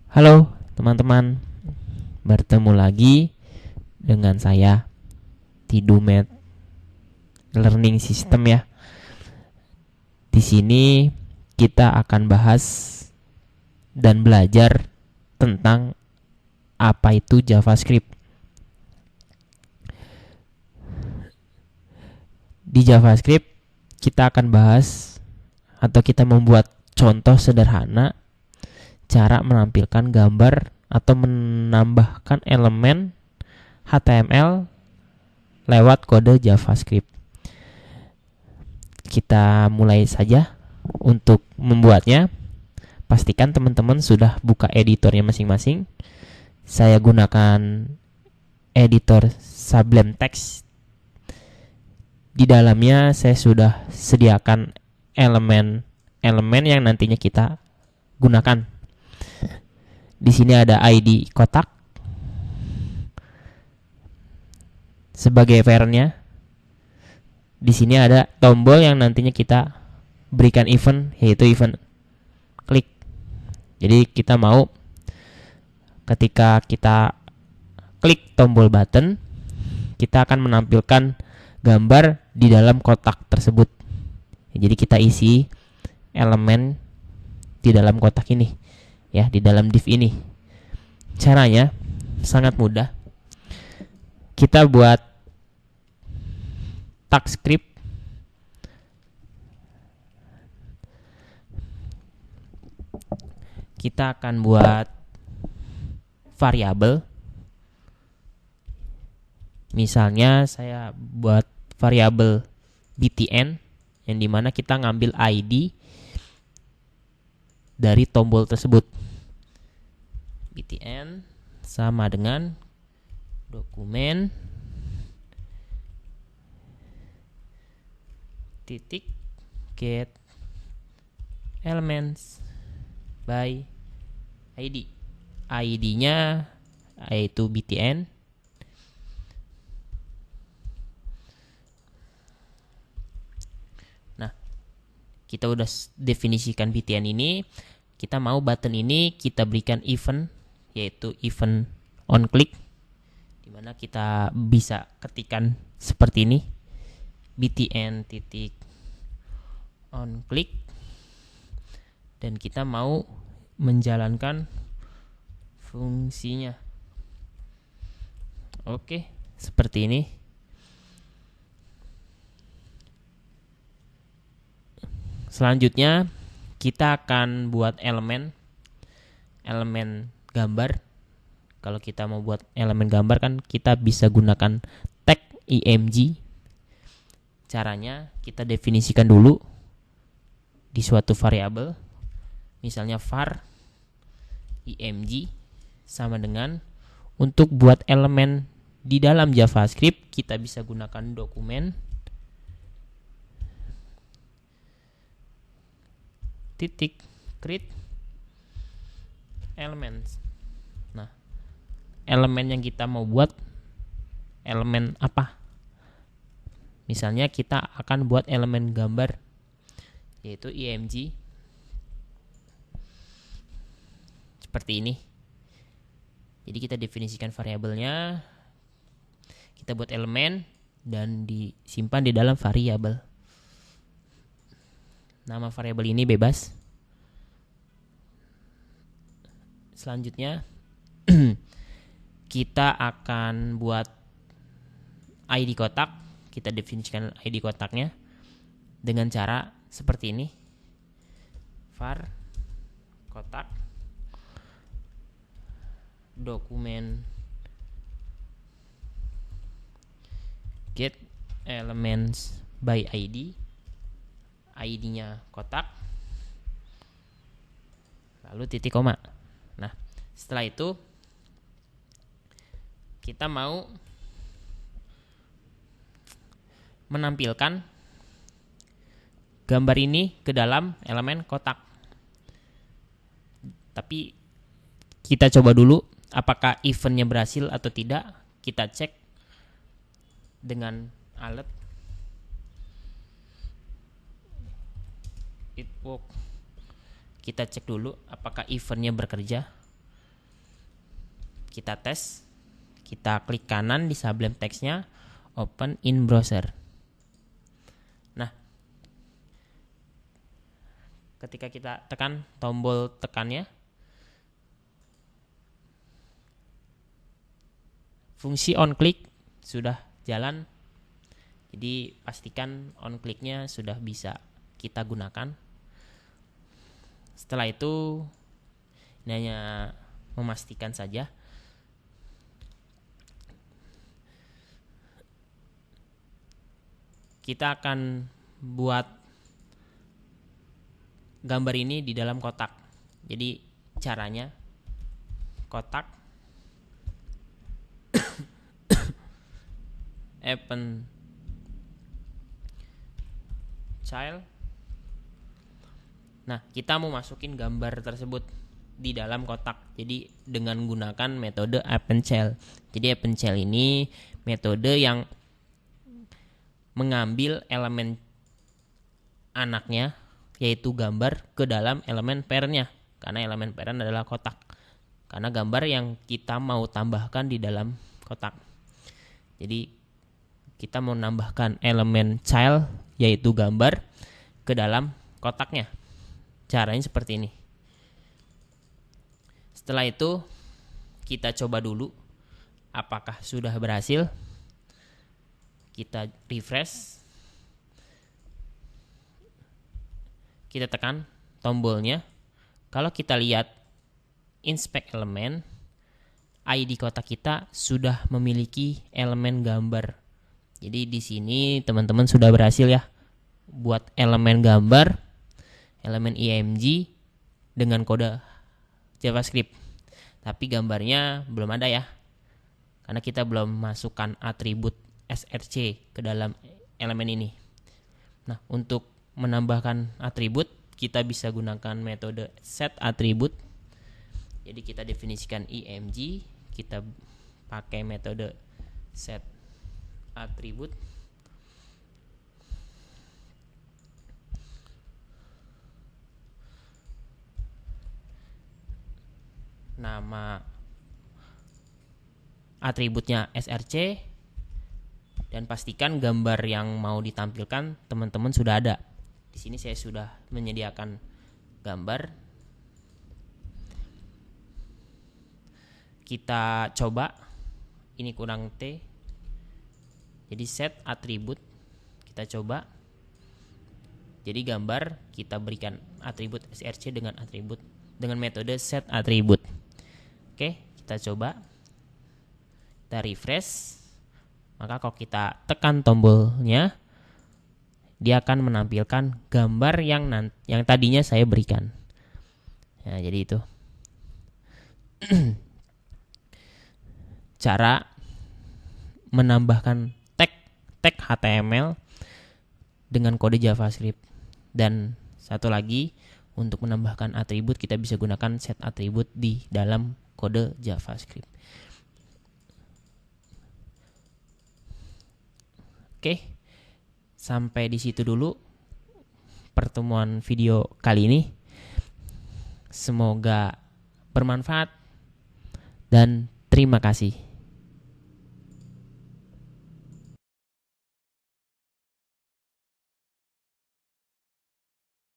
Halo teman-teman, bertemu lagi dengan saya Tidumet Learning System ya. Di sini kita akan bahas dan belajar tentang apa itu JavaScript. Di JavaScript kita akan bahas atau kita membuat contoh sederhana cara menampilkan gambar atau menambahkan elemen HTML lewat kode JavaScript. Kita mulai saja. Untuk membuatnya, pastikan teman-teman sudah buka editornya masing-masing. Saya gunakan editor Sublime Text. Di dalamnya saya sudah sediakan elemen yang nantinya kita gunakan. Di sini ada ID kotak sebagai parent-nya. Di sini ada tombol yang nantinya kita berikan event, yaitu event klik. Jadi kita mau ketika kita klik tombol button, kita akan menampilkan gambar di dalam kotak tersebut. Jadi kita isi elemen di dalam kotak ini. Ya, di dalam div ini. Caranya sangat mudah. Kita buat tag script. Kita akan buat variabel. Misalnya saya buat variabel btn yang dimana kita ngambil ID dari tombol tersebut. btn sama dengan dokumen titik get elements by ID. ID-nya yaitu btn. Nah, kita udah definisikan btn ini. Kita mau button ini kita berikan event, yaitu event on click, dimana kita bisa ketikan seperti ini, btn titik on click, dan kita mau menjalankan fungsinya. Oke, seperti ini. Selanjutnya kita akan buat elemen gambar. Kalau kita mau buat elemen gambar kan kita bisa gunakan tag img. Caranya kita definisikan dulu di suatu variabel. Misalnya var img sama dengan, untuk buat elemen di dalam JavaScript kita bisa gunakan dokumen titik create elements. Nah, elemen yang kita mau buat elemen apa? Misalnya kita akan buat elemen gambar, yaitu img. Seperti ini. Jadi kita definisikan variabelnya, kita buat elemen dan disimpan di dalam variabel. Nama variabel ini bebas. Selanjutnya kita akan buat ID kotak. Kita definisikan ID kotaknya dengan cara seperti ini. Var kotak dokumen get elements by ID. ID-nya kotak, lalu titik koma. Nah, setelah itu kita mau menampilkan gambar ini ke dalam elemen kotak. Tapi kita coba dulu apakah eventnya berhasil atau tidak. Kita cek dengan alat it work. Kita cek dulu apakah eventnya bekerja. Kita tes, kita klik kanan di Sublime Text-nya, open in browser. Nah, ketika kita tekan tombol tekannya, fungsi on click sudah jalan. Jadi pastikan on click-nya sudah bisa kita gunakan. Setelah itu ini hanya memastikan saja. Kita akan buat gambar ini di dalam kotak. Jadi caranya kotak open child. Nah, kita mau masukin gambar tersebut di dalam kotak. Jadi dengan menggunakan metode open child. Jadi open child ini metode yang mengambil elemen anaknya, yaitu gambar, ke dalam elemen parent-nya. Karena elemen parent adalah kotak. Karena gambar yang kita mau tambahkan di dalam kotak. Jadi kita mau menambahkan elemen child, yaitu gambar, ke dalam kotaknya. Caranya seperti ini. Setelah itu kita coba dulu apakah sudah berhasil. Kita refresh. Kita tekan tombolnya. Kalau kita lihat inspect element, ID kotak kita sudah memiliki elemen gambar. Jadi di sini teman-teman sudah berhasil ya buat elemen gambar, elemen IMG dengan kode JavaScript. Tapi gambarnya belum ada ya, karena kita belum masukkan atribut src ke dalam elemen ini. Nah, untuk menambahkan atribut kita bisa gunakan metode set atribut. Jadi kita definisikan IMG, kita pakai metode set atribut. Nama atributnya src, dan pastikan gambar yang mau ditampilkan teman-teman sudah ada. Di sini saya sudah menyediakan gambar. Kita coba, ini kurang T. Jadi set atribut, kita coba. Jadi gambar kita berikan atribut src dengan metode set atribut. Oke, kita coba. Kita refresh. Maka kalau kita tekan tombolnya, dia akan menampilkan gambar yang tadinya saya berikan. Nah, jadi itu cara menambahkan tag HTML dengan kode JavaScript. Dan satu lagi, untuk menambahkan atribut kita bisa gunakan set atribut di dalam kode JavaScript. Oke, sampai di situ dulu pertemuan video kali ini. Semoga bermanfaat dan terima kasih.